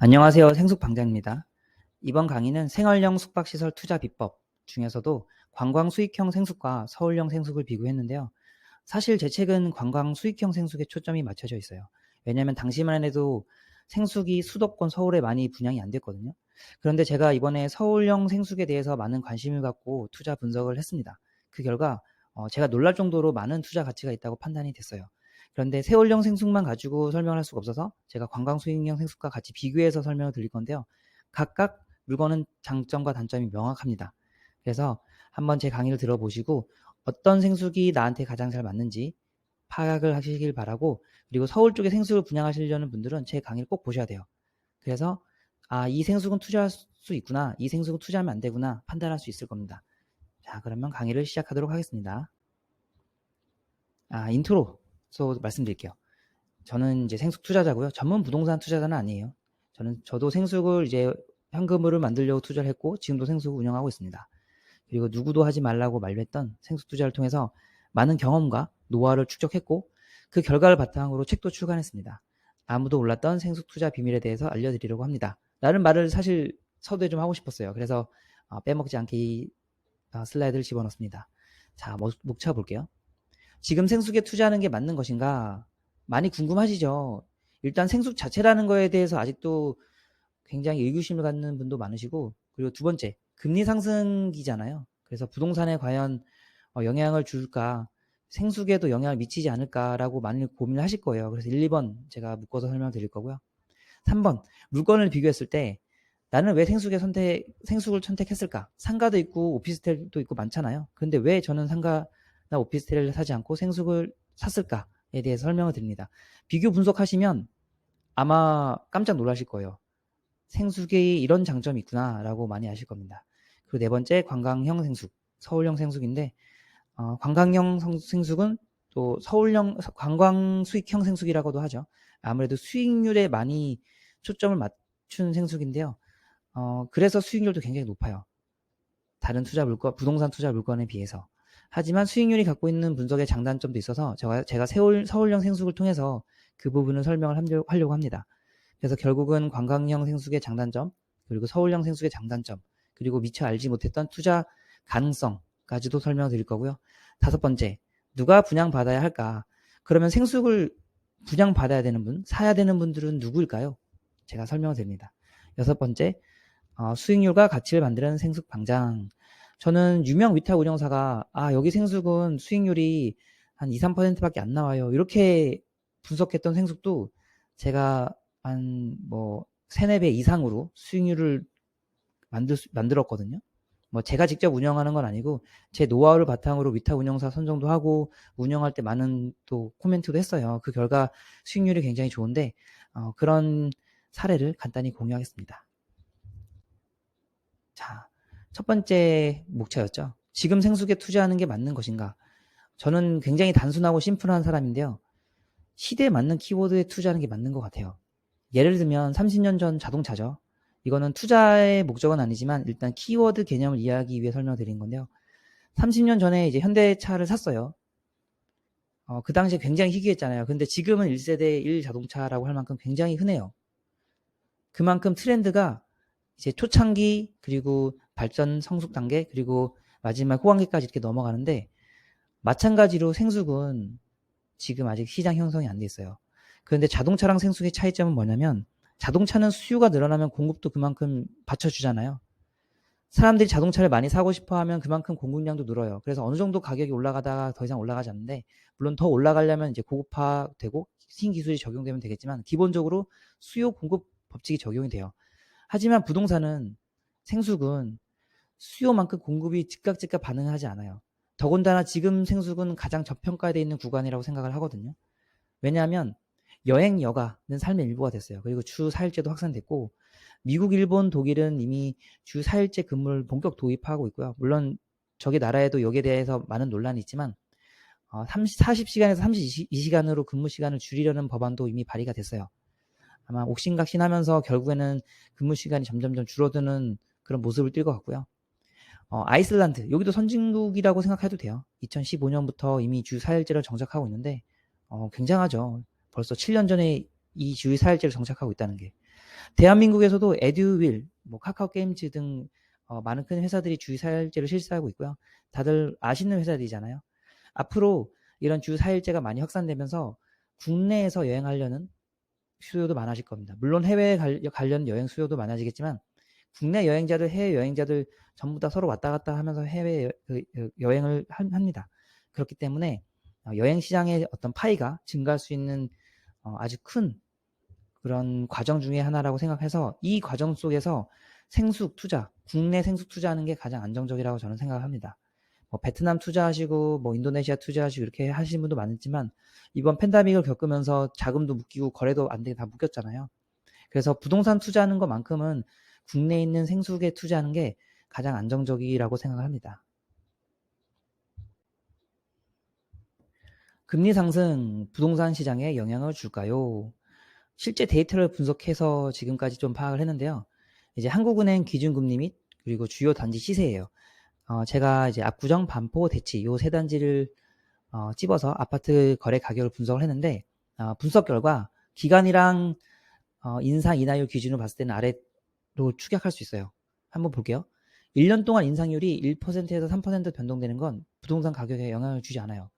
안녕하세요. 생숙방장입니다. 이번 강의는 생활형 숙박시설 투자 비법 중에서도 관광 수익형 생숙과 서울형 생숙을 비교했는데요. 사실 제 책은 관광 수익형 생숙에 초점이 맞춰져 있어요. 왜냐하면 당시만 해도 생숙이 수도권 서울에 많이 분양이 안 됐거든요. 그런데 제가 이번에 서울형 생숙에 대해서 많은 관심을 갖고 투자 분석을 했습니다. 그 결과 제가 놀랄 정도로 많은 투자 가치가 있다고 판단이 됐어요. 그런데 세월형 생숙만 가지고 설명을 할 수가 없어서 제가 관광 수익형 생숙과 같이 비교해서 설명을 드릴 건데요. 각각 물건은 장점과 단점이 명확합니다. 그래서 한번 제 강의를 들어보시고 어떤 생숙이 나한테 가장 잘 맞는지 파악을 하시길 바라고, 그리고 서울 쪽에 생숙을 분양하시려는 분들은 제 강의를 꼭 보셔야 돼요. 그래서 이 생숙은 투자할 수 있구나, 이 생숙은 투자하면 안 되구나 판단할 수 있을 겁니다. 자, 그러면 강의를 시작하도록 하겠습니다. 인트로 말씀드릴게요. 저는 이제 생숙 투자자고요. 전문 부동산 투자자는 아니에요. 저도 생숙을 이제 현금으로 만들려고 투자를 했고 지금도 생숙을 운영하고 있습니다. 그리고 누구도 하지 말라고 만류했던 생숙 투자를 통해서 많은 경험과 노하우를 축적했고 그 결과를 바탕으로 책도 출간했습니다. 아무도 몰랐던 생숙 투자 비밀에 대해서 알려드리려고 합니다. 라는 말을 사실 서두에 좀 하고 싶었어요. 그래서 빼먹지 않게 이 슬라이드를 집어넣습니다. 자, 목차 볼게요. 지금 생숙에 투자하는 게 맞는 것인가? 많이 궁금하시죠? 일단 생숙 자체라는 거에 대해서 아직도 굉장히 의구심을 갖는 분도 많으시고, 그리고 두 번째, 금리 상승기잖아요. 그래서 부동산에 과연 영향을 줄까, 생숙에도 영향을 미치지 않을까라고 많이 고민을 하실 거예요. 그래서 1, 2번 제가 묶어서 설명드릴 거고요. 3번, 물건을 비교했을 때 나는 왜 생숙을 선택했을까? 상가도 있고 오피스텔도 있고 많잖아요. 근데 왜 저는 상가나 오피스텔을 사지 않고 생숙을 샀을까에 대해서 설명을 드립니다. 비교 분석하시면 아마 깜짝 놀라실 거예요. 생숙에 이런 장점이 있구나 라고 많이 아실 겁니다. 그리고 네 번째, 관광형 생숙, 서울형 생숙인데 관광형 생숙은 또 서울형 관광 수익형 생숙이라고도 하죠. 아무래도 수익률에 많이 초점을 맞춘 생숙인데요. 그래서 수익률도 굉장히 높아요. 다른 부동산 투자 물건에 비해서. 하지만 수익률이 갖고 있는 분석의 장단점도 있어서 제가 서울형 생숙을 통해서 그 부분을 설명을 하려고 합니다. 그래서 결국은 관광형 생숙의 장단점, 그리고 서울형 생숙의 장단점, 그리고 미처 알지 못했던 투자 가능성까지도 설명을 드릴 거고요. 5번째, 누가 분양받아야 할까? 그러면 생숙을 분양받아야 되는 분, 사야 되는 분들은 누구일까요? 제가 설명을 드립니다. 6번째, 수익률과 가치를 만드는 생숙 방장. 저는 유명 위탁 운영사가 여기 생숙은 수익률이 한 2, 3%밖에 안 나와요. 이렇게 분석했던 생숙도 제가 한 3, 4배 이상으로 수익률을 만들었거든요. 제가 직접 운영하는 건 아니고 제 노하우를 바탕으로 위탁 운영사 선정도 하고 운영할 때 많은 또 코멘트도 했어요. 그 결과 수익률이 굉장히 좋은데 그런 사례를 간단히 공유하겠습니다. 자, 첫 번째 목차였죠. 지금 생숙에 투자하는 게 맞는 것인가? 저는 굉장히 단순하고 심플한 사람인데요. 시대에 맞는 키워드에 투자하는 게 맞는 것 같아요. 예를 들면 30년 전 자동차죠. 이거는 투자의 목적은 아니지만 일단 키워드 개념을 이해하기 위해 설명드린 건데요. 30년 전에 이제 현대차를 샀어요. 그 당시에 굉장히 희귀했잖아요. 근데 지금은 1세대 1 자동차라고 할 만큼 굉장히 흔해요. 그만큼 트렌드가 이제 초창기, 그리고 발전 성숙 단계, 그리고 마지막 호황기까지 이렇게 넘어가는데, 마찬가지로 생숙은 지금 아직 시장 형성이 안 돼 있어요. 그런데 자동차랑 생숙의 차이점은 뭐냐면, 자동차는 수요가 늘어나면 공급도 그만큼 받쳐주잖아요. 사람들이 자동차를 많이 사고 싶어 하면 그만큼 공급량도 늘어요. 그래서 어느 정도 가격이 올라가다가 더 이상 올라가지 않는데, 물론 더 올라가려면 이제 고급화되고 신기술이 적용되면 되겠지만, 기본적으로 수요 공급 법칙이 적용이 돼요. 하지만 부동산은, 생숙은 수요만큼 공급이 즉각 반응하지 않아요. 더군다나 지금 생숙은 가장 저평가되어 있는 구간이라고 생각을 하거든요. 왜냐하면 여행 여가는 삶의 일부가 됐어요. 그리고 주 4일제도 확산됐고, 미국, 일본, 독일은 이미 주 4일제 근무를 본격 도입하고 있고요. 물론 저기 나라에도 여기에 대해서 많은 논란이 있지만 40시간에서 32시간으로 근무 시간을 줄이려는 법안도 이미 발의가 됐어요. 아마 옥신각신하면서 결국에는 근무 시간이 점점점 줄어드는 그런 모습을 띌 것 같고요. 아이슬란드, 여기도 선진국이라고 생각해도 돼요. 2015년부터 이미 주 4일제를 정착하고 있는데 굉장하죠. 벌써 7년 전에 이 주 4일제를 정착하고 있다는 게. 대한민국에서도 에듀윌, 뭐 카카오 게임즈 등 많은 큰 회사들이 주유 사일제를 실시하고 있고요. 다들 아시는 회사들이잖아요. 앞으로 이런 주유 사일제가 많이 확산되면서 국내에서 여행하려는 수요도 많아질 겁니다. 물론 해외 관련 여행 수요도 많아지겠지만 국내 여행자들, 해외 여행자들 전부 다 서로 왔다 갔다 하면서 해외 여행을 합니다. 그렇기 때문에 여행 시장의 어떤 파이가 증가할 수 있는 아주 큰 그런 과정 중에 하나라고 생각해서 이 과정 속에서 생숙 투자, 국내 생숙 투자하는 게 가장 안정적이라고 저는 생각을 합니다. 뭐 베트남 투자하시고 뭐 인도네시아 투자하시고 이렇게 하시는 분도 많지만 이번 팬데믹을 겪으면서 자금도 묶이고 거래도 안 되게 다 묶였잖아요. 그래서 부동산 투자하는 것만큼은 국내에 있는 생숙에 투자하는 게 가장 안정적이라고 생각을 합니다. 금리 상승 부동산 시장에 영향을 줄까요? 실제 데이터를 분석해서 지금까지 좀 파악을 했는데요. 이제 한국은행 기준금리 및 그리고 주요 단지 시세예요. 제가 이제 압구정, 반포, 대치 요 세 단지를 찝어서 아파트 거래 가격을 분석을 했는데 분석 결과 기간이랑 인상 인하율 기준으로 봤을 때는 아래로 추격할 수 있어요. 한번 볼게요. 1년 동안 인상률이 1%에서 3% 변동되는 건 부동산 가격에 영향을 주지 않아요.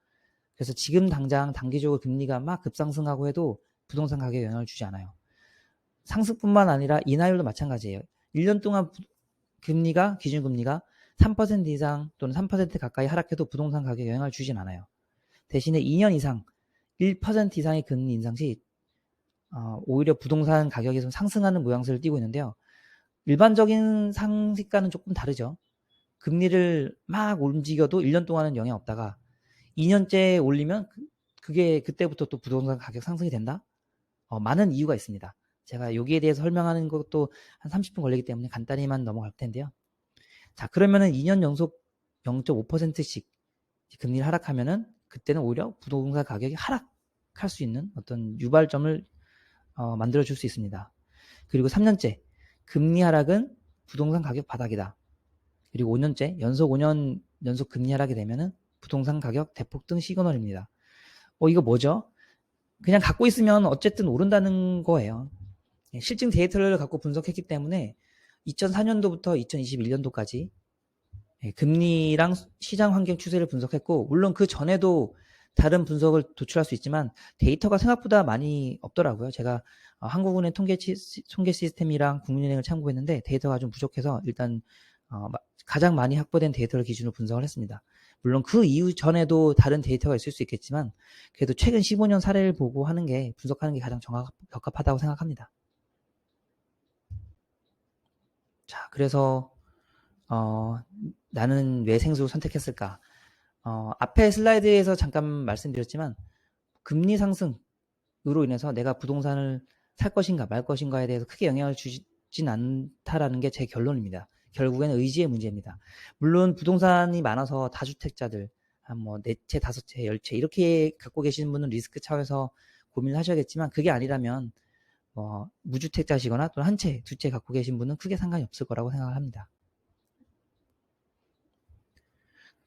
그래서 지금 당장 단기적으로 금리가 막 급상승하고 해도 부동산 가격에 영향을 주지 않아요. 상승뿐만 아니라 인하율도 마찬가지예요. 1년 동안 금리가 기준금리가 3% 이상 또는 3% 가까이 하락해도 부동산 가격에 영향을 주진 않아요. 대신에 2년 이상 1% 이상의 금리 인상 시 오히려 부동산 가격이 좀 상승하는 모양새를 띠고 있는데요. 일반적인 상식과는 조금 다르죠. 금리를 막 움직여도 1년 동안은 영향 없다가 2년째 올리면 그게 그때부터 또 부동산 가격 상승이 된다? 많은 이유가 있습니다. 제가 여기에 대해서 설명하는 것도 한 30분 걸리기 때문에 간단히만 넘어갈 텐데요. 자, 그러면은 2년 연속 0.5%씩 금리를 하락하면은 그때는 오히려 부동산 가격이 하락할 수 있는 어떤 유발점을 만들어줄 수 있습니다. 그리고 3년째 금리 하락은 부동산 가격 바닥이다. 그리고 5년째 연속 5년 연속 금리 하락이 되면은 부동산 가격 대폭등 시그널입니다. 이거 뭐죠? 그냥 갖고 있으면 어쨌든 오른다는 거예요. 실증 데이터를 갖고 분석했기 때문에 2004년도부터 2021년도까지 금리랑 시장 환경 추세를 분석했고 물론 그 전에도 다른 분석을 도출할 수 있지만 데이터가 생각보다 많이 없더라고요. 제가 한국은행 통계 시스템이랑 국민은행을 참고했는데 데이터가 좀 부족해서 일단 가장 많이 확보된 데이터를 기준으로 분석을 했습니다. 물론 그 이후 전에도 다른 데이터가 있을 수 있겠지만 그래도 최근 15년 사례를 보고 하는 게 분석하는 게 가장 적합하다고 생각합니다. 자, 그래서 나는 왜 생수를 선택했을까? 앞에 슬라이드에서 잠깐 말씀드렸지만 금리 상승으로 인해서 내가 부동산을 살 것인가 말 것인가에 대해서 크게 영향을 주진 않다라는 게 제 결론입니다. 결국에는 의지의 문제입니다. 물론 부동산이 많아서 다주택자들 한 뭐 4채, 5채, 10채 이렇게 갖고 계시는 분은 리스크 차원에서 고민을 하셔야겠지만 그게 아니라면 무주택자시거나 또는 한 채, 두 채 갖고 계신 분은 크게 상관이 없을 거라고 생각을 합니다.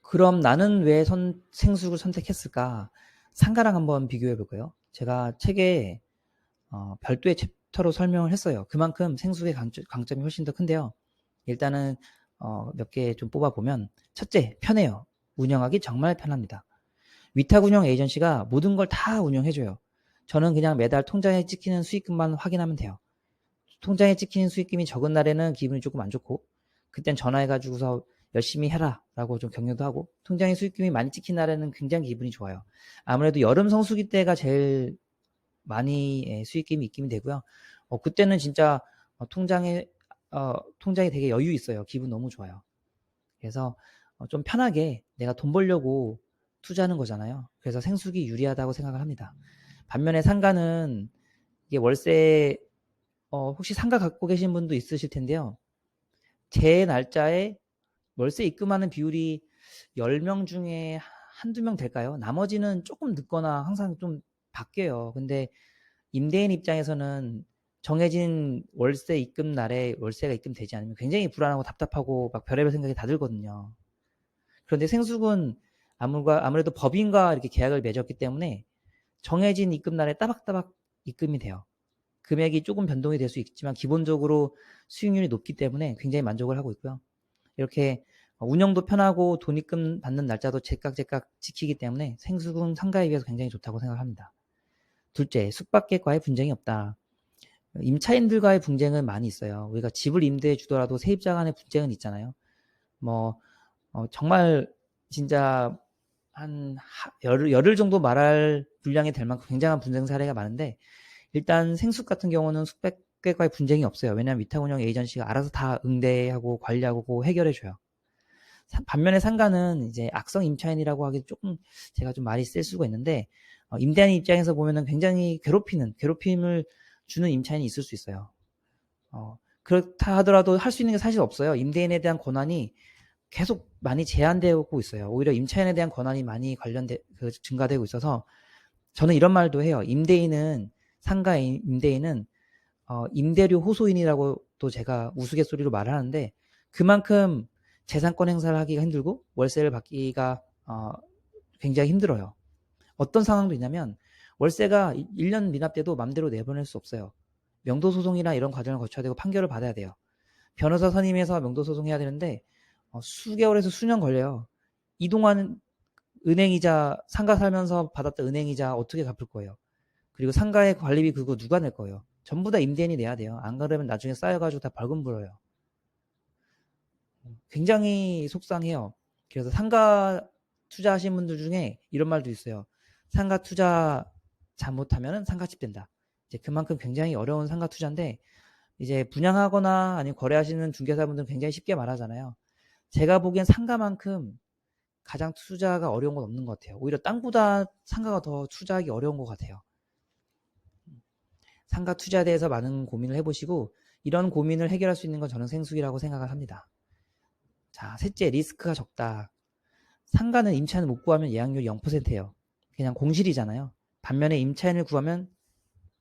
그럼 나는 왜 생수를 선택했을까? 상가랑 한번 비교해 볼까요? 제가 책에 별도의 챕터로 설명을 했어요. 그만큼 생수의 강점이 훨씬 더 큰데요. 일단은 몇 개 좀 뽑아보면 첫째, 편해요. 운영하기 정말 편합니다. 위탁 운영 에이전시가 모든 걸 다 운영해줘요. 저는 그냥 매달 통장에 찍히는 수익금만 확인하면 돼요. 통장에 찍히는 수익금이 적은 날에는 기분이 조금 안 좋고 그땐 전화해가지고서 열심히 해라 라고 좀 격려도 하고 통장에 수익금이 많이 찍힌 날에는 굉장히 기분이 좋아요. 아무래도 여름 성수기 때가 제일 많이 수익금이 입금이 되고요. 그때는 진짜 통장에 되게 여유 있어요. 기분 너무 좋아요. 그래서 좀 편하게 내가 돈 벌려고 투자하는 거잖아요. 그래서 생수기 유리하다고 생각을 합니다. 반면에 상가는 이게 월세 혹시 상가 갖고 계신 분도 있으실 텐데요. 제 날짜에 월세 입금하는 비율이 10명 중에 한두 명 될까요? 나머지는 조금 늦거나 항상 좀 바뀌어요. 근데 임대인 입장에서는 정해진 월세 입금 날에 월세가 입금되지 않으면 굉장히 불안하고 답답하고 막 별의별 생각이 다 들거든요. 그런데 생수군 아무래도 법인과 이렇게 계약을 맺었기 때문에 정해진 입금 날에 따박따박 입금이 돼요. 금액이 조금 변동이 될 수 있지만 기본적으로 수익률이 높기 때문에 굉장히 만족을 하고 있고요. 이렇게 운영도 편하고 돈입금 받는 날짜도 제깍제깍 지키기 때문에 생수금 상가에 비해서 굉장히 좋다고 생각합니다. 둘째, 숙박객과의 분쟁이 없다. 임차인들과의 분쟁은 많이 있어요. 우리가 집을 임대해 주더라도 세입자 간의 분쟁은 있잖아요. 정말 진짜 한 열흘 정도 말할 분량이 될 만큼 굉장한 분쟁 사례가 많은데, 일단 생숙 같은 경우는 숙박객과의 분쟁이 없어요. 왜냐하면 위탁운영 에이전시가 알아서 다 응대하고 관리하고 해결해줘요. 반면에 상가는 이제 악성 임차인이라고 하기 조금 제가 좀 말이 셀 수가 있는데, 임대인 입장에서 보면은 굉장히 괴롭힘을 주는 임차인이 있을 수 있어요. 그렇다 하더라도 할 수 있는 게 사실 없어요. 임대인에 대한 권한이 계속 많이 제한되고 있어요. 오히려 임차인에 대한 권한이 많이 증가되고 있어서, 저는 이런 말도 해요. 상가의 임대인은 임대료 호소인이라고 또 제가 우스갯소리로 말을 하는데, 그만큼 재산권 행사를 하기가 힘들고 월세를 받기가 굉장히 힘들어요. 어떤 상황도 있냐면, 월세가 1년 미납돼도 맘대로 내보낼 수 없어요. 명도소송이나 이런 과정을 거쳐야 되고 판결을 받아야 돼요. 변호사 선임해서 명도소송해야 되는데 수개월에서 수년 걸려요. 이동안 은행이자, 상가 살면서 받았던 은행이자 어떻게 갚을 거예요? 그리고 상가의 관리비 그거 누가 낼 거예요? 전부 다 임대인이 내야 돼요. 안 그러면 나중에 쌓여가지고 다 벌금 물어요. 굉장히 속상해요. 그래서 상가 투자하신 분들 중에 이런 말도 있어요. 상가 투자 잘못하면 상가집 된다. 이제 그만큼 굉장히 어려운 상가 투자인데, 이제 분양하거나 아니면 거래하시는 중개사분들은 굉장히 쉽게 말하잖아요. 제가 보기엔 상가만큼 가장 투자가 어려운 건 없는 것 같아요. 오히려 땅보다 상가가 더 투자하기 어려운 것 같아요. 상가 투자에 대해서 많은 고민을 해보시고, 이런 고민을 해결할 수 있는 건 저는 생숙이라고 생각을 합니다. 자, 셋째, 리스크가 적다. 상가는 임차인을 못 구하면 예약률이 0%예요. 그냥 공실이잖아요. 반면에 임차인을 구하면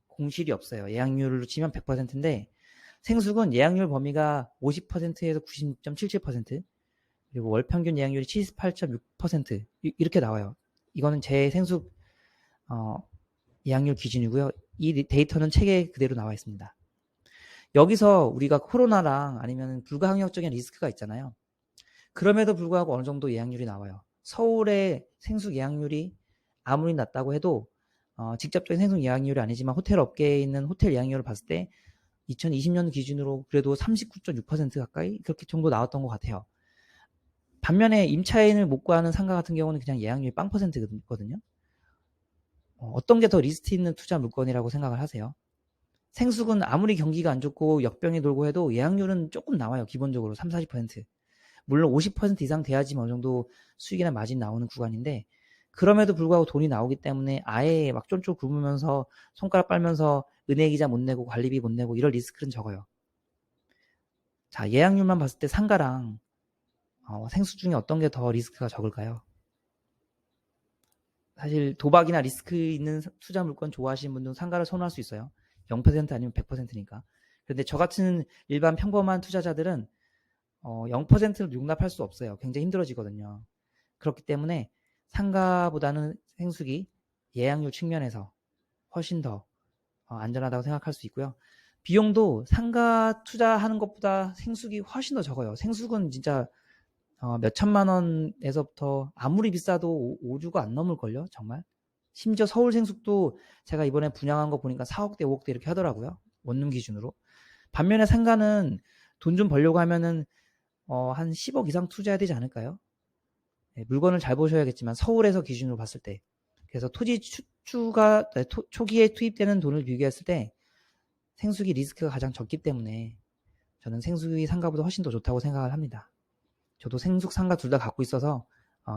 공실이 없어요. 예약률로 치면 100%인데, 생숙은 예약률 범위가 50%에서 96.77%, 그리고 월 평균 예약률이 78.6% 이렇게 나와요. 이거는 제 생숙 예약률 기준이고요. 이 데이터는 책에 그대로 나와 있습니다. 여기서 우리가 코로나랑 아니면 불가항력적인 리스크가 있잖아요. 그럼에도 불구하고 어느 정도 예약률이 나와요. 서울의 생숙 예약률이 아무리 낮다고 해도 직접적인 생숙 예약률이 아니지만 호텔 업계에 있는 호텔 예약률을 봤을 때 2020년 기준으로 그래도 39.6% 가까이 그렇게 정도 나왔던 것 같아요. 반면에 임차인을 못 구하는 상가 같은 경우는 그냥 예약률이 0%거든요. 어떤 게 더 리스크 있는 투자 물건이라고 생각을 하세요? 생숙은 아무리 경기가 안 좋고 역병이 돌고 해도 예약률은 조금 나와요. 기본적으로 3, 40%. 물론 50% 이상 돼야지만 어느 정도 수익이나 마진 나오는 구간인데, 그럼에도 불구하고 돈이 나오기 때문에 아예 막 쫀쫀 굶으면서 손가락 빨면서 은행이자 못 내고 관리비 못 내고 이럴 리스크는 적어요. 자, 예약률만 봤을 때 상가랑 생숙 중에 어떤 게 더 리스크가 적을까요? 사실 도박이나 리스크 있는 투자 물건 좋아하시는 분들은 상가를 선호할 수 있어요. 0% 아니면 100%니까. 그런데 저 같은 일반 평범한 투자자들은 0%를 용납할 수 없어요. 굉장히 힘들어지거든요. 그렇기 때문에 상가보다는 생숙이 예약률 측면에서 훨씬 더 안전하다고 생각할 수 있고요. 비용도 상가 투자하는 것보다 생숙이 훨씬 더 적어요. 생숙은 진짜 몇 천만 원에서부터 아무리 비싸도 5주가 안 넘을걸요, 정말. 심지어 서울 생숙도 제가 이번에 분양한 거 보니까 4억대, 5억대 이렇게 하더라고요. 원룸 기준으로. 반면에 상가는 돈 좀 벌려고 하면은 한 10억 이상 투자해야 되지 않을까요? 네, 물건을 잘 보셔야겠지만 서울에서 기준으로 봤을 때. 그래서 토지 초기에 투입되는 돈을 비교했을 때 생숙이 리스크가 가장 적기 때문에 저는 생숙이 상가보다 훨씬 더 좋다고 생각을 합니다. 저도 생숙, 상가 둘 다 갖고 있어서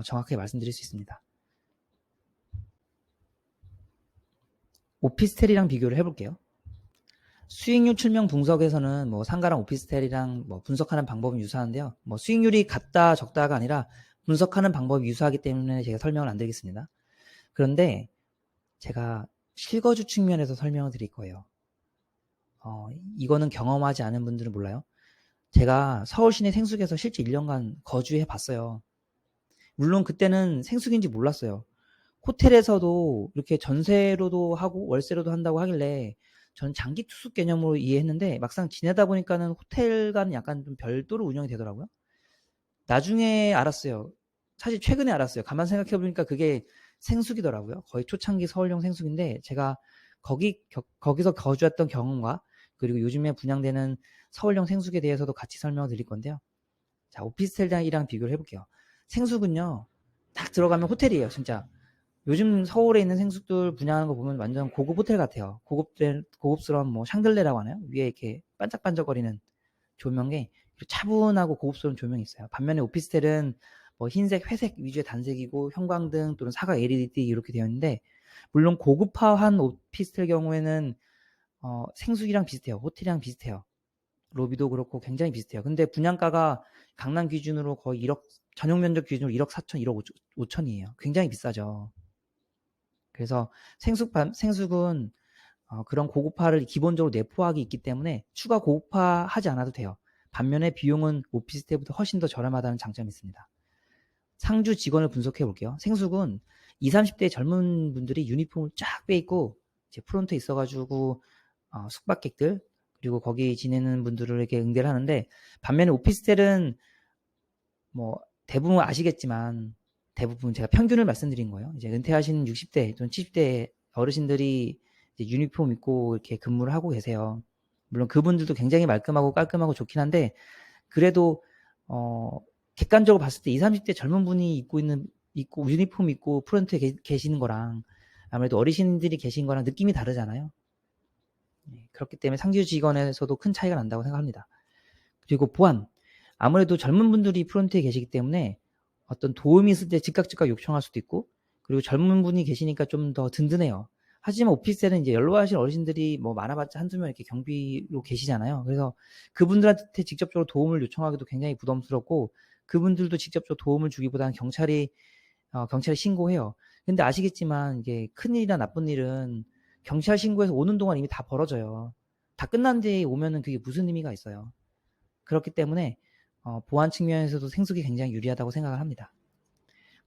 정확하게 말씀드릴 수 있습니다. 오피스텔이랑 비교를 해볼게요. 수익률 출명 분석에서는 뭐 상가랑 오피스텔이랑 뭐 분석하는 방법은 유사한데요. 뭐 수익률이 같다 적다가 아니라 분석하는 방법이 유사하기 때문에 제가 설명을 안 드리겠습니다. 그런데 제가 실거주 측면에서 설명을 드릴 거예요. 이거는 경험하지 않은 분들은 몰라요. 제가 서울 시내 생숙에서 실제 1년간 거주해 봤어요. 물론 그때는 생숙인지 몰랐어요. 호텔에서도 이렇게 전세로도 하고 월세로도 한다고 하길래 저는 장기 투숙 개념으로 이해했는데 막상 지내다 보니까는 호텔과는 약간 좀 별도로 운영이 되더라고요. 나중에 알았어요. 사실 최근에 알았어요. 가만 생각해 보니까 그게 생숙이더라고요. 거의 초창기 서울형 생숙인데 제가 거기서 거주했던 경험과 그리고 요즘에 분양되는 서울형 생숙에 대해서도 같이 설명을 드릴 건데요. 자, 오피스텔이랑 비교를 해볼게요. 생숙은요, 딱 들어가면 호텔이에요, 진짜. 요즘 서울에 있는 생숙들 분양하는 거 보면 완전 고급 호텔 같아요. 고급스러운 뭐 샹들레라고 하나요? 위에 이렇게 반짝반짝거리는 조명에 차분하고 고급스러운 조명이 있어요. 반면에 오피스텔은 뭐 흰색, 회색 위주의 단색이고 형광등 또는 사각 LED 이렇게 되어 있는데 물론 고급화한 오피스텔 경우에는 생숙이랑 비슷해요. 호텔이랑 비슷해요. 로비도 그렇고 굉장히 비슷해요. 근데 분양가가 강남 기준으로 거의 1억, 전용 면적 기준으로 1억 4천, 1억 5천이에요. 굉장히 비싸죠. 그래서 생숙은 그런 고급화를 기본적으로 내포하기 있기 때문에 추가 고급화하지 않아도 돼요. 반면에 비용은 오피스텔보다 훨씬 더 저렴하다는 장점이 있습니다. 상주 직원을 분석해 볼게요. 생숙은 20, 30대 젊은 분들이 유니폼을 쫙 빼입고 이제 프론트에 있어가지고 숙박객들 그리고 거기 지내는 분들에게 응대를 하는데 반면에 오피스텔은 뭐 대부분 아시겠지만 대부분 제가 평균을 말씀드린 거예요. 이제 은퇴하신 60대 또는 70대 어르신들이 이제 유니폼 입고 이렇게 근무를 하고 계세요. 물론 그분들도 굉장히 말끔하고 깔끔하고 좋긴 한데 그래도 객관적으로 봤을 때 20, 30대 젊은 분이 입고 유니폼 입고 프런트에 계시는 거랑 아무래도 어르신들이 계신 거랑 느낌이 다르잖아요. 그렇기 때문에 상주 직원에서도 큰 차이가 난다고 생각합니다. 그리고 보안. 아무래도 젊은 분들이 프런트에 계시기 때문에 어떤 도움이 있을 때 즉각 요청할 수도 있고 그리고 젊은 분이 계시니까 좀 더 든든해요. 하지만 오피스텔은 이제 연로하신 어르신들이 뭐 많아봤자 한두 명 이렇게 경비로 계시잖아요. 그래서 그분들한테 직접적으로 도움을 요청하기도 굉장히 부담스럽고 그분들도 직접적으로 도움을 주기보다는 경찰에 신고해요. 근데 아시겠지만 이게 큰일이나 나쁜 일은 경찰 신고해서 오는 동안 이미 다 벌어져요. 다 끝난 뒤에 오면은 그게 무슨 의미가 있어요. 그렇기 때문에 보안 측면에서도 생숙이 굉장히 유리하다고 생각을 합니다.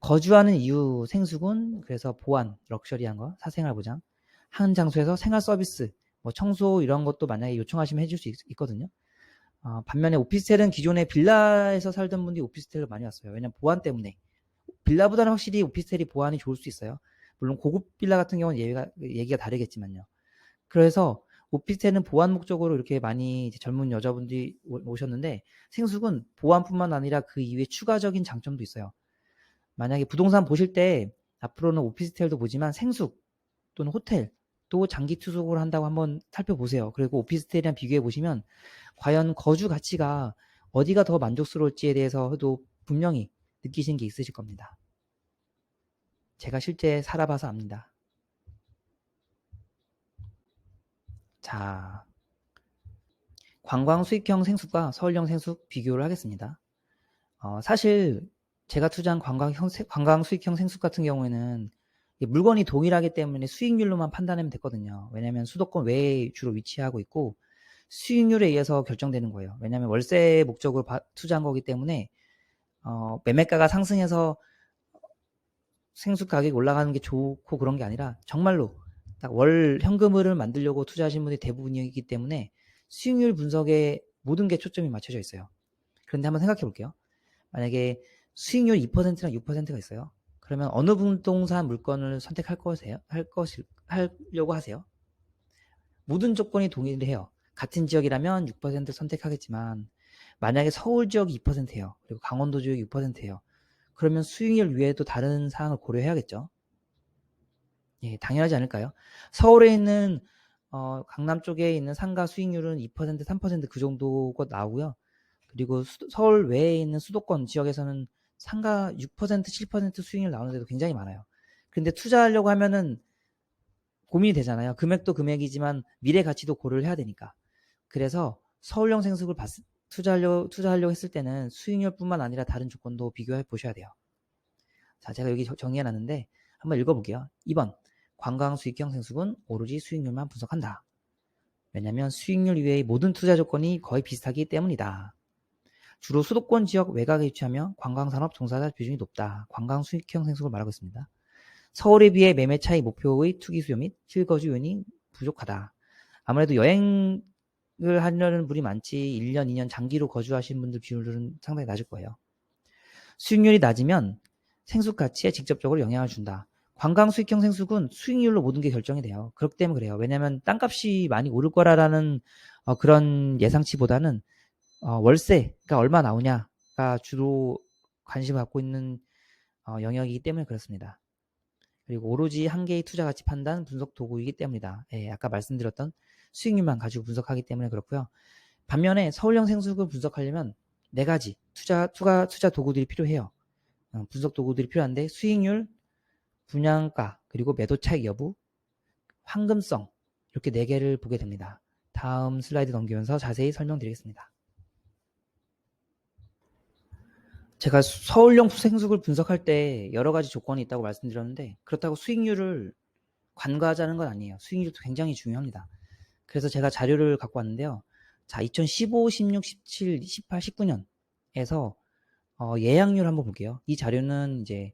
거주하는 이유 생숙은 그래서 보안, 럭셔리한 거, 사생활 보장, 한 장소에서 생활 서비스, 뭐 청소 이런 것도 만약에 요청하시면 해줄 수 있거든요. 반면에 오피스텔은 기존에 빌라에서 살던 분들이 오피스텔로 많이 왔어요. 왜냐면 보안 때문에. 빌라보다는 확실히 오피스텔이 보안이 좋을 수 있어요. 물론 고급 빌라 같은 경우는 얘기가 다르겠지만요. 그래서 오피스텔은 보안 목적으로 이렇게 많이 젊은 여자분들이 오셨는데 생숙은 보안뿐만 아니라 그 이외에 추가적인 장점도 있어요. 만약에 부동산 보실 때 앞으로는 오피스텔도 보지만 생숙 또는 호텔 또 장기 투숙을 한다고 한번 살펴보세요. 그리고 오피스텔이랑 비교해 보시면 과연 거주 가치가 어디가 더 만족스러울지에 대해서도 분명히 느끼신 게 있으실 겁니다. 제가 실제 살아봐서 압니다. 자, 관광 수익형 생숙과 서울형 생숙 비교를 하겠습니다. 사실 제가 투자한 관광 수익형 생숙 같은 경우에는 물건이 동일하기 때문에 수익률로만 판단하면 됐거든요. 왜냐하면 수도권 외에 주로 위치하고 있고 수익률에 의해서 결정되는 거예요. 왜냐하면 월세 목적으로 투자한 거기 때문에 매매가가 상승해서 생숙 가격이 올라가는 게 좋고 그런 게 아니라 정말로 딱 월 현금을 만들려고 투자하신 분이 대부분이기 때문에 수익률 분석에 모든 게 초점이 맞춰져 있어요. 그런데 한번 생각해 볼게요. 만약에 수익률 2%랑 6%가 있어요. 그러면 어느 부동산 물건을 선택할 하려고 하세요? 모든 조건이 동일해요. 같은 지역이라면 6% 선택하겠지만 만약에 서울 지역이 2%예요. 그리고 강원도 지역이 6%예요. 그러면 수익률 외에도 다른 사항을 고려해야겠죠. 예, 당연하지 않을까요? 서울에 있는 강남 쪽에 있는 상가 수익률은 2%, 3%그 정도가 나오고요. 그리고 서울 외에 있는 수도권 지역에서는 상가 6%, 7% 수익률 나오는 데도 굉장히 많아요. 근데 투자하려고 하면은 고민이 되잖아요. 금액도 금액이지만 미래 가치도 고려를 해야 되니까. 그래서 서울형 생숙을 투자하려고 했을 때는 수익률뿐만 아니라 다른 조건도 비교해 보셔야 돼요. 자, 제가 여기 정리해 놨는데 한번 읽어볼게요. 2번 관광 수익형 생숙은 오로지 수익률만 분석한다. 왜냐하면 수익률 이외의 모든 투자 조건이 거의 비슷하기 때문이다. 주로 수도권 지역 외곽에 위치하며 관광산업 종사자 비중이 높다. 관광 수익형 생숙을 말하고 있습니다. 서울에 비해 매매 차이 목표의 투기 수요 및 실거주 요인이 부족하다. 아무래도 여행을 하려는 분이 많지 1년, 2년 장기로 거주하시는 분들 비율은 상당히 낮을 거예요. 수익률이 낮으면 생숙 가치에 직접적으로 영향을 준다. 관광 수익형 생숙은 수익률로 모든 게 결정이 돼요. 그렇기 때문에 그래요. 왜냐하면 땅값이 많이 오를 거라라는 그런 예상치보다는 월세가 얼마 나오냐가 주로 관심을 갖고 있는 영역이기 때문에 그렇습니다. 그리고 오로지 한 개의 투자 가치 판단 분석 도구이기 때문이다. 예, 아까 말씀드렸던 수익률만 가지고 분석하기 때문에 그렇고요. 반면에 서울형 생숙을 분석하려면 4가지 투자 도구들이 필요해요. 분석 도구들이 필요한데 수익률, 분양가, 그리고 매도 차익 여부, 황금성 이렇게 4개를 보게 됩니다. 다음 슬라이드 넘기면서 자세히 설명드리겠습니다. 제가 서울형 생숙을 분석할 때 여러 가지 조건이 있다고 말씀드렸는데 그렇다고 수익률을 관과하자는 건 아니에요. 수익률도 굉장히 중요합니다. 그래서 제가 자료를 갖고 왔는데요. 자, 2015, 16, 17, 18, 19년에서 예약률 한번 볼게요. 이 자료는 이제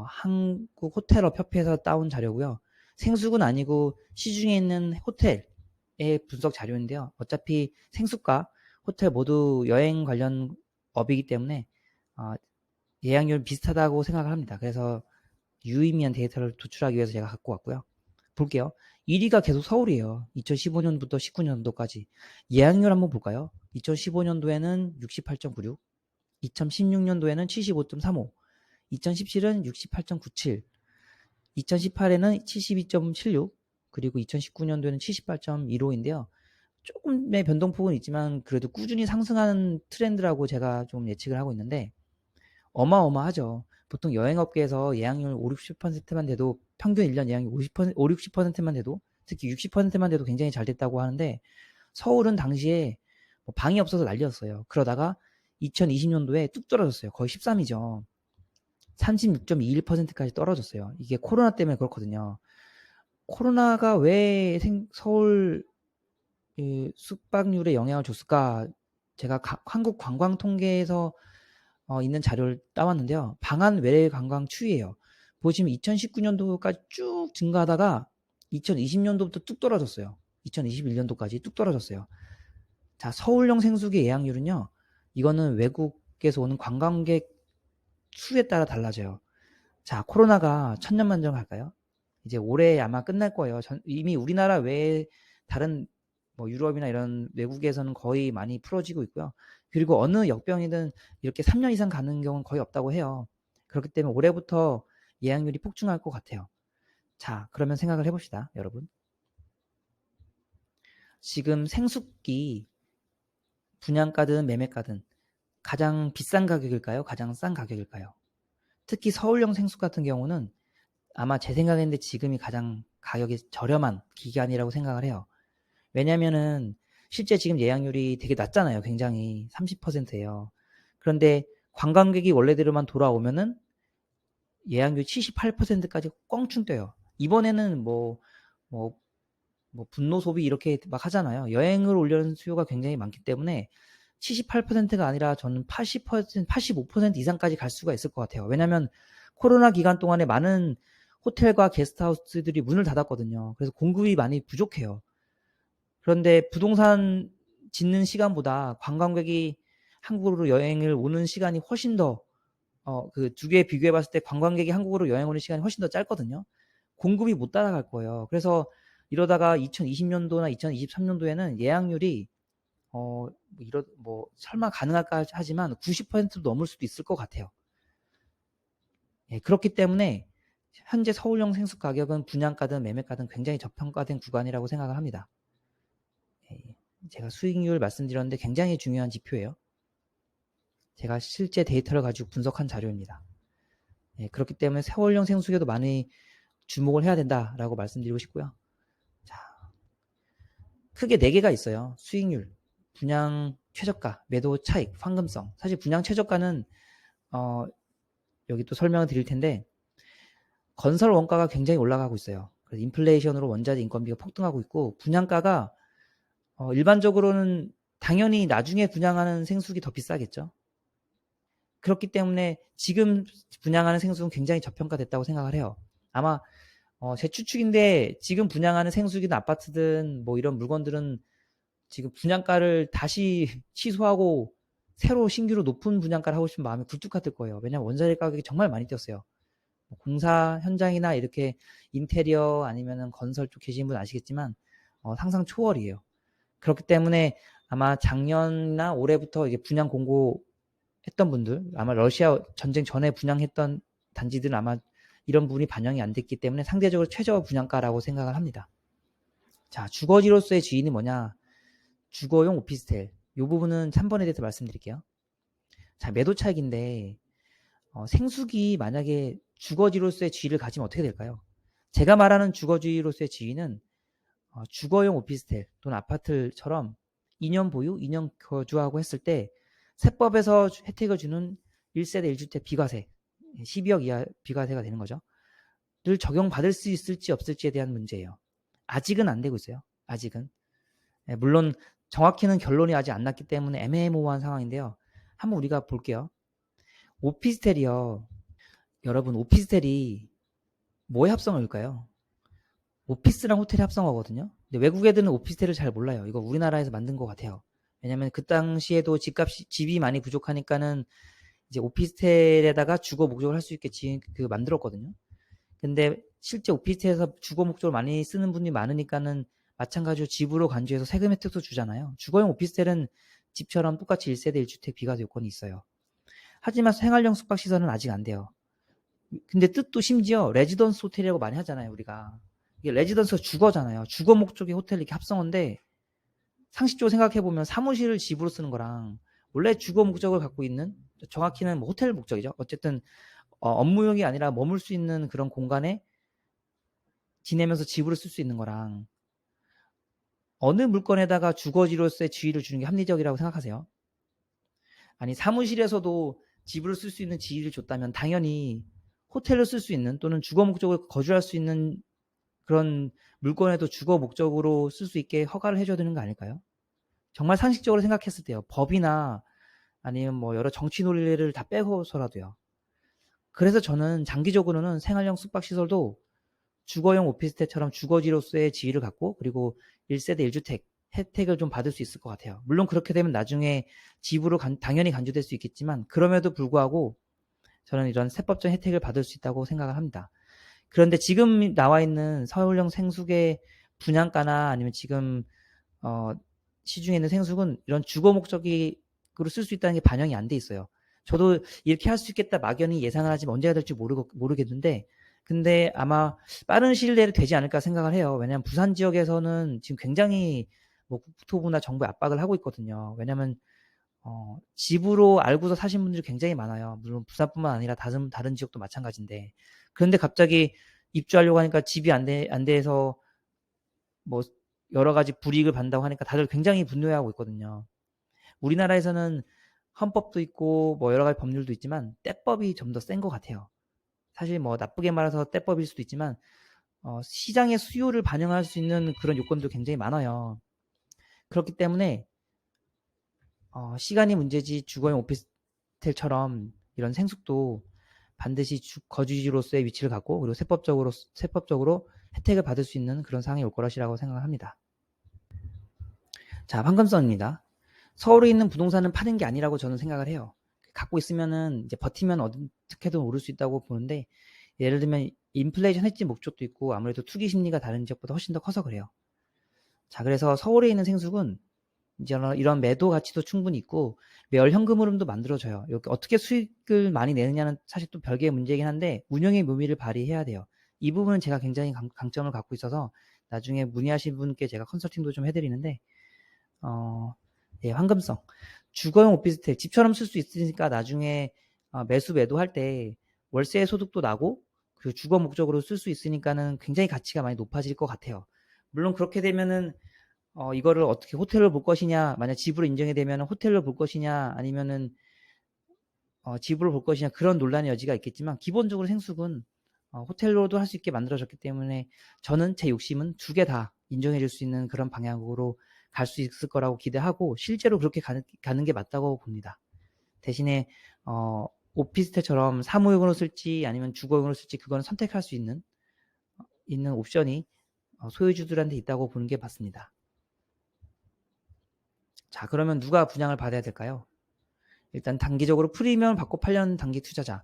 한국 호텔업 협회에서 따온 자료고요. 생숙은 아니고 시중에 있는 호텔의 분석 자료인데요. 어차피 생숙과 호텔 모두 여행 관련 업이기 때문에 예약률 비슷하다고 생각을 합니다. 그래서 유의미한 데이터를 도출하기 위해서 제가 갖고 왔고요. 볼게요. 1위가 계속 서울이에요. 2015년부터 19년도까지. 예약률 한번 볼까요? 2015년도에는 68.96, 2016년도에는 75.35, 2017은 68.97, 2018에는 72.76, 그리고 2019년도에는 78.15인데요. 조금의 변동폭은 있지만 그래도 꾸준히 상승하는 트렌드라고 제가 좀 예측을 하고 있는데 어마어마하죠. 보통 여행업계에서 예약률 5, 60%만 돼도 평균 1년 예약률 50%, 5, 60%만 돼도 특히 60%만 돼도 굉장히 잘 됐다고 하는데 서울은 당시에 방이 없어서 난리였어요. 그러다가 2020년도에 뚝 떨어졌어요. 거의 13이죠. 36.21%까지 떨어졌어요. 이게 코로나 때문에 그렇거든요. 코로나가 왜 서울 숙박률에 영향을 줬을까? 제가 한국 관광 통계에서 있는 자료를 따왔는데요. 방한 외래 관광 추이예요. 보시면 2019년도까지 쭉 증가하다가 2020년도부터 뚝 떨어졌어요. 2021년도까지 뚝 떨어졌어요. 자, 서울형 생숙의 예약률은요. 이거는 외국에서 오는 관광객 수에 따라 달라져요. 자, 코로나가 천년만년 할까요? 이제 올해 아마 끝날 거예요. 이미 우리나라 외에 다른 유럽이나 이런 외국에서는 거의 많이 풀어지고 있고요. 그리고 어느 역병이든 이렇게 3년 이상 가는 경우는 거의 없다고 해요. 그렇기 때문에 올해부터 예약률이 폭증할 것 같아요. 자, 그러면 생각을 해봅시다, 여러분. 지금 생숙기 분양가든 매매가든 가장 비싼 가격일까요? 가장 싼 가격일까요? 특히 서울형 생숙 같은 경우는 아마 제 생각인데 지금이 가장 가격이 저렴한 기간이라고 생각을 해요. 왜냐면은 실제 지금 예약률이 되게 낮잖아요. 굉장히 30%예요. 그런데 관광객이 원래대로만 돌아오면은 예약률 78%까지 껑충 뛰어요. 이번에는 뭐 분노 소비 이렇게 막 하잖아요. 여행을 오려는 수요가 굉장히 많기 때문에 78%가 아니라 저는 80%, 85% 이상까지 갈 수가 있을 것 같아요. 왜냐하면 코로나 기간 동안에 많은 호텔과 게스트하우스들이 문을 닫았거든요. 그래서 공급이 많이 부족해요. 그런데 부동산 짓는 시간보다 관광객이 한국으로 여행을 오는 시간이 훨씬 더 그 두 개 비교해 봤을 때 관광객이 한국으로 여행 오는 시간이 훨씬 더 짧거든요. 공급이 못 따라갈 거예요. 그래서 이러다가 2020년도나 2023년도에는 예약률이 설마 가능할까 하지만 90%도 넘을 수도 있을 것 같아요. 예, 그렇기 때문에 현재 서울형 생숙 가격은 분양가든 매매가든 굉장히 저평가된 구간이라고 생각을 합니다. 예, 제가 수익률 말씀드렸는데 굉장히 중요한 지표예요. 제가 실제 데이터를 가지고 분석한 자료입니다. 예, 그렇기 때문에 서울형 생숙에도 많이 주목을 해야 된다라고 말씀드리고 싶고요. 자, 크게 4개가 있어요. 수익률, 분양 최저가, 매도 차익, 황금성. 사실 분양 최저가는 여기 또 설명을 드릴 텐데 건설 원가가 굉장히 올라가고 있어요. 그래서 인플레이션으로 원자재 인건비가 폭등하고 있고 분양가가 일반적으로는 당연히 나중에 분양하는 생숙이 더 비싸겠죠. 그렇기 때문에 지금 분양하는 생숙은 굉장히 저평가됐다고 생각을 해요. 아마 제 추측인데 지금 분양하는 생수기든 아파트든 뭐 이런 물건들은 지금 분양가를 다시 취소하고 새로 신규로 높은 분양가를 하고 싶은 마음이 굴뚝 같을 거예요. 왜냐면 원자재 가격이 정말 많이 뛰었어요. 공사 현장이나 이렇게 인테리어 아니면은 건설 쪽 계신 분 아시겠지만 상상 초월이에요. 그렇기 때문에 아마 작년이나 올해부터 이제 분양 공고했던 분들, 아마 러시아 전쟁 전에 분양했던 단지들은 아마 이런 부분이 반영이 안 됐기 때문에 상대적으로 최저 분양가라고 생각을 합니다. 자, 주거지로서의 지인이 뭐냐? 주거용 오피스텔. 이 부분은 3번에 대해서 말씀드릴게요. 자, 매도 차익인데 생수기 만약에 주거지로서의 지위를 가지면 어떻게 될까요? 제가 말하는 주거지로서의 지위는 주거용 오피스텔 또는 아파트처럼 2년 보유, 2년 거주하고 했을 때 세법에서 혜택을 주는 1세대 1주택 비과세, 12억 이하 비과세가 되는 거죠. 를 적용받을 수 있을지 없을지에 대한 문제예요. 아직은 안 되고 있어요. 아직은. 물론 정확히는 결론이 아직 안 났기 때문에 애매모호한 상황인데요. 한번 우리가 볼게요. 오피스텔이요. 여러분, 오피스텔이 뭐에 합성어일까요? 오피스랑 호텔이 합성어거든요. 근데 외국 애들은 오피스텔을 잘 몰라요. 이거 우리나라에서 만든 것 같아요. 왜냐면 그 당시에도 집이 많이 부족하니까는 이제 오피스텔에다가 주거 목적을 할 수 있게 만들었거든요. 근데 실제 오피스텔에서 주거 목적을 많이 쓰는 분이 많으니까는 마찬가지로 집으로 간주해서 세금 혜택도 주잖아요. 주거용 오피스텔은 집처럼 똑같이 1세대 1주택 비과세 요건이 있어요. 하지만 생활형 숙박시설은 아직 안 돼요. 근데 뜻도 심지어 레지던스 호텔이라고 많이 하잖아요, 우리가. 이게 레지던스가 주거잖아요. 주거 목적의 호텔 이렇게 합성어인데 상식적으로 생각해보면 사무실을 집으로 쓰는 거랑 원래 주거 목적을 갖고 있는 정확히는 뭐 호텔 목적이죠. 어쨌든 업무용이 아니라 머물 수 있는 그런 공간에 지내면서 집으로 쓸 수 있는 거랑 어느 물건에다가 주거지로서의 지위를 주는 게 합리적이라고 생각하세요? 아니 사무실에서도 집으로 쓸 수 있는 지위를 줬다면 당연히 호텔로 쓸 수 있는 또는 주거 목적으로 거주할 수 있는 그런 물건에도 주거 목적으로 쓸 수 있게 허가를 해줘야 되는 거 아닐까요? 정말 상식적으로 생각했을 때요. 법이나 아니면 뭐 여러 정치 논리를 다 빼고서라도요. 그래서 저는 장기적으로는 생활형 숙박시설도 주거용 오피스텔처럼 주거지로서의 지위를 갖고 그리고 1세대 1주택 혜택을 좀 받을 수 있을 것 같아요. 물론 그렇게 되면 나중에 집으로 당연히 간주될 수 있겠지만 그럼에도 불구하고 저는 이런 세법적 혜택을 받을 수 있다고 생각을 합니다. 그런데 지금 나와 있는 서울형 생숙의 분양가나 아니면 지금 시중에 있는 생숙은 이런 주거 목적으로 쓸 수 있다는 게 반영이 안 돼 있어요. 저도 이렇게 할 수 있겠다 막연히 예상을 하지만 언제가 될지 모르겠는데 근데 아마 빠른 시일 내에 되지 않을까 생각을 해요. 왜냐하면 부산 지역에서는 지금 굉장히 뭐 국토부나 정부에 압박을 하고 있거든요. 왜냐하면 집으로 알고서 사신 분들이 굉장히 많아요. 물론 부산뿐만 아니라 다른 지역도 마찬가지인데 그런데 갑자기 입주하려고 하니까 집이 안 돼서 뭐 여러 가지 불이익을 받는다고 하니까 다들 굉장히 분노해하고 있거든요. 우리나라에서는 헌법도 있고 뭐 여러 가지 법률도 있지만 떼법이 좀 더 센 것 같아요. 사실 뭐 나쁘게 말해서 떼법일 수도 있지만 시장의 수요를 반영할 수 있는 그런 요건도 굉장히 많아요. 그렇기 때문에 시간이 문제지 주거용 오피스텔처럼 이런 생숙도 반드시 거주지로서의 위치를 갖고 그리고 세법적으로 혜택을 받을 수 있는 그런 상황이 올 것이라고 생각을 합니다. 자, 황금성입니다. 서울에 있는 부동산은 파는 게 아니라고 저는 생각을 해요. 갖고 있으면은 이제 버티면 어떻게든 오를 수 있다고 보는데 예를 들면 인플레이션 해지 목적도 있고 아무래도 투기 심리가 다른 지역보다 훨씬 더 커서 그래요. 자, 그래서 서울에 있는 생숙은 이제 이런 매도 가치도 충분히 있고 매월 현금 흐름도 만들어져요. 이렇게 어떻게 수익을 많이 내느냐는 사실 또 별개의 문제이긴 한데 운영의 묘미를 발휘해야 돼요. 이 부분은 제가 굉장히 강점을 갖고 있어서 나중에 문의하신 분께 제가 컨설팅도 좀 해드리는데 예, 황금성. 주거용 오피스텔 집처럼 쓸 수 있으니까 나중에 매도할 때 월세 소득도 나고 그 주거 목적으로 쓸 수 있으니까는 굉장히 가치가 많이 높아질 것 같아요. 물론 그렇게 되면은 이거를 어떻게 호텔로 볼 것이냐, 만약 집으로 인정이 되면 호텔로 볼 것이냐, 아니면은 집으로 볼 것이냐 그런 논란의 여지가 있겠지만 기본적으로 생숙은 호텔로도 할 수 있게 만들어졌기 때문에 저는 제 욕심은 두 개 다 인정해 줄 수 있는 그런 방향으로 갈 수 있을 거라고 기대하고 실제로 그렇게 가는 게 맞다고 봅니다. 대신에 오피스텔처럼 사무용으로 쓸지 아니면 주거용으로 쓸지 그거는 선택할 수 있는 있는 옵션이 소유주들한테 있다고 보는 게 맞습니다. 자, 그러면 누가 분양을 받아야 될까요? 일단 단기적으로 프리미엄 받고 팔려는 단기 투자자.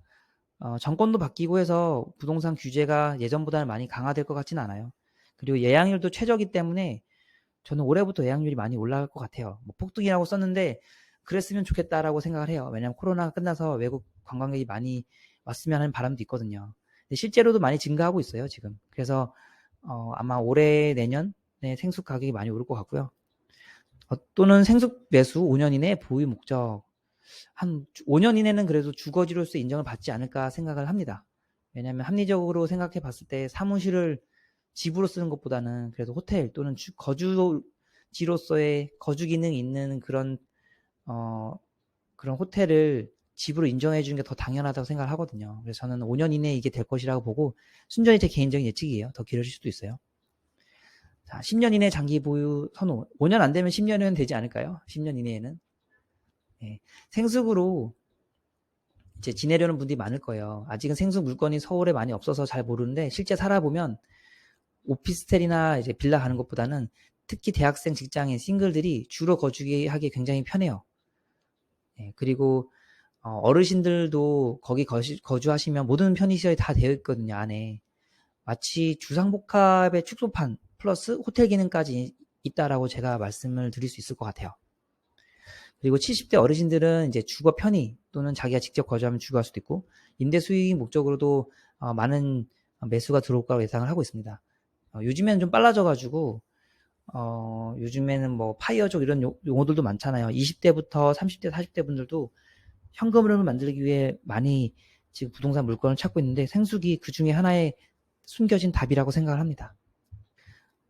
정권도 바뀌고 해서 부동산 규제가 예전보다는 많이 강화될 것 같지는 않아요. 그리고 예약률도 최저이기 때문에 저는 올해부터 예약률이 많이 올라갈 것 같아요. 뭐 폭등이라고 썼는데 그랬으면 좋겠다라고 생각을 해요. 왜냐하면 코로나가 끝나서 외국 관광객이 많이 왔으면 하는 바람도 있거든요. 근데 실제로도 많이 증가하고 있어요, 지금. 그래서 아마 올해 내년에 생수 가격이 많이 오를 것 같고요. 또는 생수 매수 5년 이내 보유 목적. 한 5년 이내는 그래도 주거지로서 인정을 받지 않을까 생각을 합니다. 왜냐하면 합리적으로 생각해 봤을 때 사무실을 집으로 쓰는 것보다는 그래도 호텔 또는 거주지로서의 거주 기능이 있는 그런 호텔을 집으로 인정해 주는 게 더 당연하다고 생각을 하거든요. 그래서 저는 5년 이내에 이게 될 것이라고 보고 순전히 제 개인적인 예측이에요. 더 길어질 수도 있어요. 자, 10년 이내 장기 보유 선호. 5년 안 되면 10년은 되지 않을까요? 10년 이내에는. 네. 생수구로 이제 지내려는 분들이 많을 거예요. 아직은 생수 물건이 서울에 많이 없어서 잘 모르는데 실제 살아보면 오피스텔이나 이제 빌라 가는 것보다는 특히 대학생, 직장인, 싱글들이 주로 거주하기 굉장히 편해요. 예, 그리고 어르신들도 거기 거주하시면 모든 편의시설이 다 되어 있거든요, 안에. 마치 주상복합의 축소판 플러스 호텔 기능까지 있다라고 제가 말씀을 드릴 수 있을 것 같아요. 그리고 70대 어르신들은 이제 주거 편의 또는 자기가 직접 거주하면 주거할 수도 있고 임대 수익 목적으로도 많은 매수가 들어올 거라고 예상을 하고 있습니다. 요즘에는 좀 빨라져가지고 요즘에는 뭐 파이어족 이런 용어들도 많잖아요. 20대부터 30대, 40대 분들도 현금 흐름을 만들기 위해 많이 지금 부동산 물건을 찾고 있는데 생수기 그 중에 하나의 숨겨진 답이라고 생각을 합니다.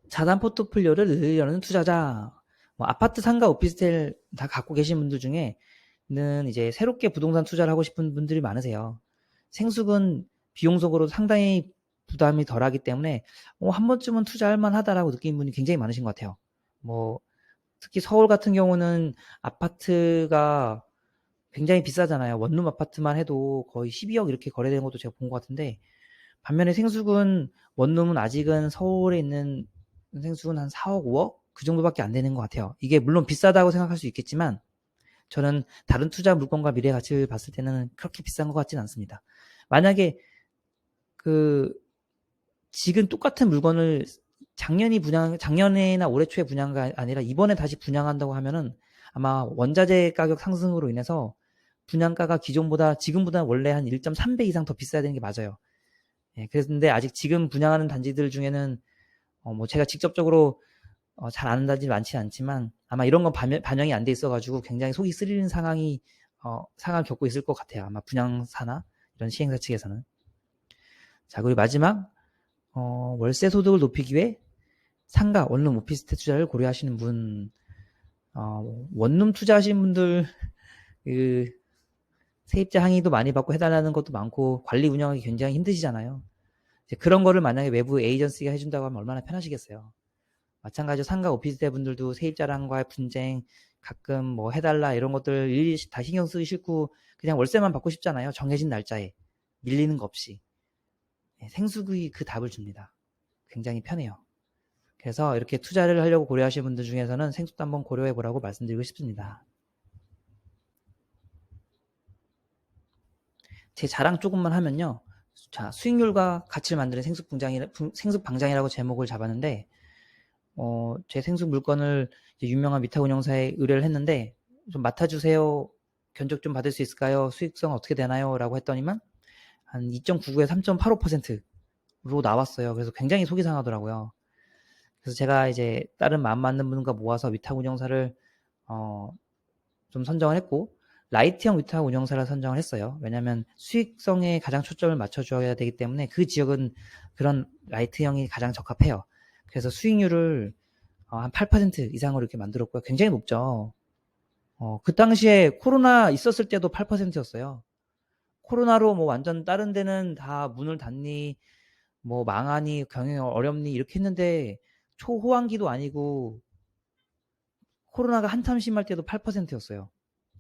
자산 포트폴리오를 늘리려는 투자자, 뭐 아파트, 상가, 오피스텔 다 갖고 계신 분들 중에는 이제 새롭게 부동산 투자를 하고 싶은 분들이 많으세요. 생수는 비용적으로 상당히 부담이 덜하기 때문에 한 번쯤은 투자할 만하다라고 느끼는 분이 굉장히 많으신 것 같아요. 뭐 특히 서울 같은 경우는 아파트가 굉장히 비싸잖아요. 원룸 아파트만 해도 거의 12억 이렇게 거래되는 것도 제가 본 것 같은데 반면에 생수군 원룸은 아직은 서울에 있는 생수군 한 4억, 5억? 그 정도밖에 안 되는 것 같아요. 이게 물론 비싸다고 생각할 수 있겠지만 저는 다른 투자 물건과 미래 가치를 봤을 때는 그렇게 비싼 것 같지는 않습니다. 만약에 지금 똑같은 물건을 작년이나 올해 초에 분양가 아니라 이번에 다시 분양한다고 하면은 아마 원자재 가격 상승으로 인해서 분양가가 지금보다 원래 한 1.3배 이상 더 비싸야 되는 게 맞아요. 예, 그런데 아직 지금 분양하는 단지들 중에는 뭐 제가 직접적으로 잘 아는 단지 많지 않지만 아마 이런 건 반영이 안 돼 있어가지고 굉장히 속이 쓰리는 상황을 겪고 있을 것 같아요. 아마 분양사나 이런 시행사 측에서는. 자, 그리고 마지막 월세 소득을 높이기 위해 상가, 원룸, 오피스텔 투자를 고려하시는 분, 원룸 투자하시는 분들 그 세입자 항의도 많이 받고 해달라는 것도 많고 관리 운영하기 굉장히 힘드시잖아요. 그런 거를 만약에 외부 에이전시가 해준다고 하면 얼마나 편하시겠어요. 마찬가지로 상가 오피스텔 분들도 세입자랑과의 분쟁 가끔 뭐 해달라 이런 것들 일일이 다 신경 쓰기 싫고 그냥 월세만 받고 싶잖아요. 정해진 날짜에 밀리는 거 없이. 생수구이 그 답을 줍니다. 굉장히 편해요. 그래서 이렇게 투자를 하려고 고려하시는 분들 중에서는 생수도 한번 고려해 보라고 말씀드리고 싶습니다. 제 자랑 조금만 하면요. 자, 수익률과 가치를 만드는 생수방장이라고 제목을 잡았는데 제 생수 물건을 유명한 위탁 운영사에 의뢰를 했는데 좀 맡아주세요. 견적 좀 받을 수 있을까요? 수익성 어떻게 되나요? 라고 했더니만 한 2.99에 3.85%로 나왔어요. 그래서 굉장히 속이 상하더라고요. 그래서 제가 이제 다른 마음 맞는 분과 모아서 위탁 운영사를 좀 선정을 했고 라이트형 위탁 운영사를 선정을 했어요. 왜냐하면 수익성에 가장 초점을 맞춰줘야 되기 때문에 그 지역은 그런 라이트형이 가장 적합해요. 그래서 수익률을 한 8% 이상으로 이렇게 만들었고요. 굉장히 높죠. 그 당시에 코로나 있었을 때도 8%였어요. 코로나로 뭐 완전 다른 데는 다 문을 닫니, 뭐 망하니, 경영이 어렵니 이렇게 했는데 초호황기도 아니고 코로나가 한참 심할 때도 8%였어요.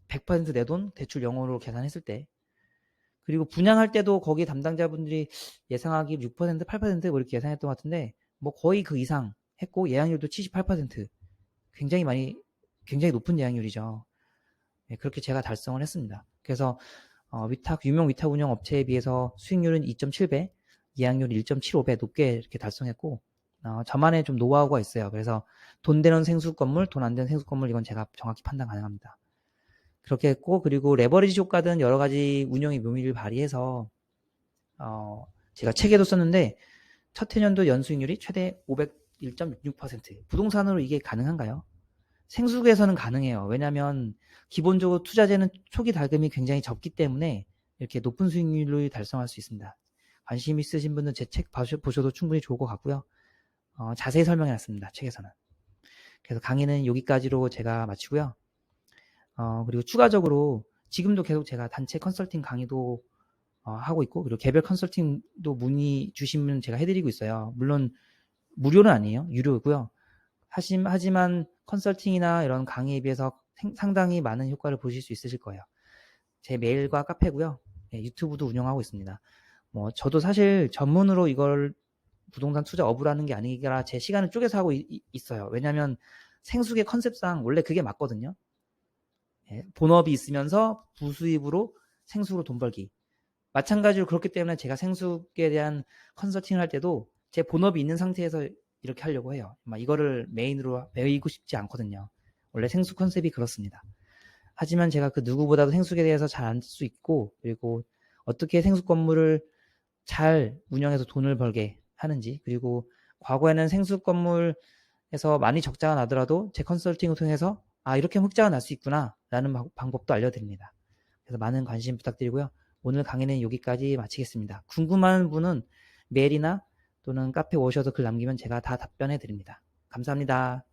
100% 내 돈 대출 영어로 계산했을 때. 그리고 분양할 때도 거기 담당자분들이 예상하기 6%, 8%뭐 이렇게 예상했던 것 같은데 뭐 거의 그 이상 했고 예약률도 78%. 굉장히 높은 예약률이죠. 네, 그렇게 제가 달성을 했습니다. 그래서 유명 위탁 운영 업체에 비해서 수익률은 2.7배, 예약률 1.75배 높게 이렇게 달성했고 저만의 좀 노하우가 있어요. 그래서 돈 되는 생수 건물, 돈 안 되는 생수 건물 이건 제가 정확히 판단 가능합니다. 그렇게 했고 그리고 레버리지 효과 등 여러 가지 운영의 묘미를 발휘해서 제가 책에도 썼는데 첫 해년도 연수익률이 최대 501.66%. 부동산으로 이게 가능한가요? 생수에서는 가능해요. 왜냐하면 기본적으로 투자재는 초기 달금이 굉장히 적기 때문에 이렇게 높은 수익률을 달성할 수 있습니다. 관심 있으신 분은 제 책 보셔도 충분히 좋을 것 같고요. 자세히 설명해놨습니다. 책에서는. 그래서 강의는 여기까지로 제가 마치고요. 그리고 추가적으로 지금도 계속 제가 단체 컨설팅 강의도 하고 있고 그리고 개별 컨설팅도 문의 주시면 제가 해드리고 있어요. 물론 무료는 아니에요. 유료고요. 하지만 컨설팅이나 이런 강의에 비해서 상당히 많은 효과를 보실 수 있으실 거예요. 제 메일과 카페고요. 네, 유튜브도 운영하고 있습니다. 뭐 저도 사실 전문으로 이걸 부동산 투자 업을 하는 게 아니라 제 시간을 쪼개서 하고 있어요. 왜냐하면 생수의 컨셉상 원래 그게 맞거든요. 네, 본업이 있으면서 부수입으로 생수로 돈 벌기. 마찬가지로 그렇기 때문에 제가 생수에 대한 컨설팅을 할 때도 제 본업이 있는 상태에서 이렇게 하려고 해요. 이거를 메인으로 배우고 싶지 않거든요. 원래 생수 컨셉이 그렇습니다. 하지만 제가 그 누구보다도 생수에 대해서 잘 알 수 있고 그리고 어떻게 생수 건물을 잘 운영해서 돈을 벌게 하는지 그리고 과거에는 생수 건물에서 많이 적자가 나더라도 제 컨설팅을 통해서 이렇게 흑자가 날 수 있구나 라는 방법도 알려드립니다. 그래서 많은 관심 부탁드리고요. 오늘 강의는 여기까지 마치겠습니다. 궁금한 분은 메일이나 또는 카페 오셔서 글 남기면 제가 다 답변해 드립니다. 감사합니다.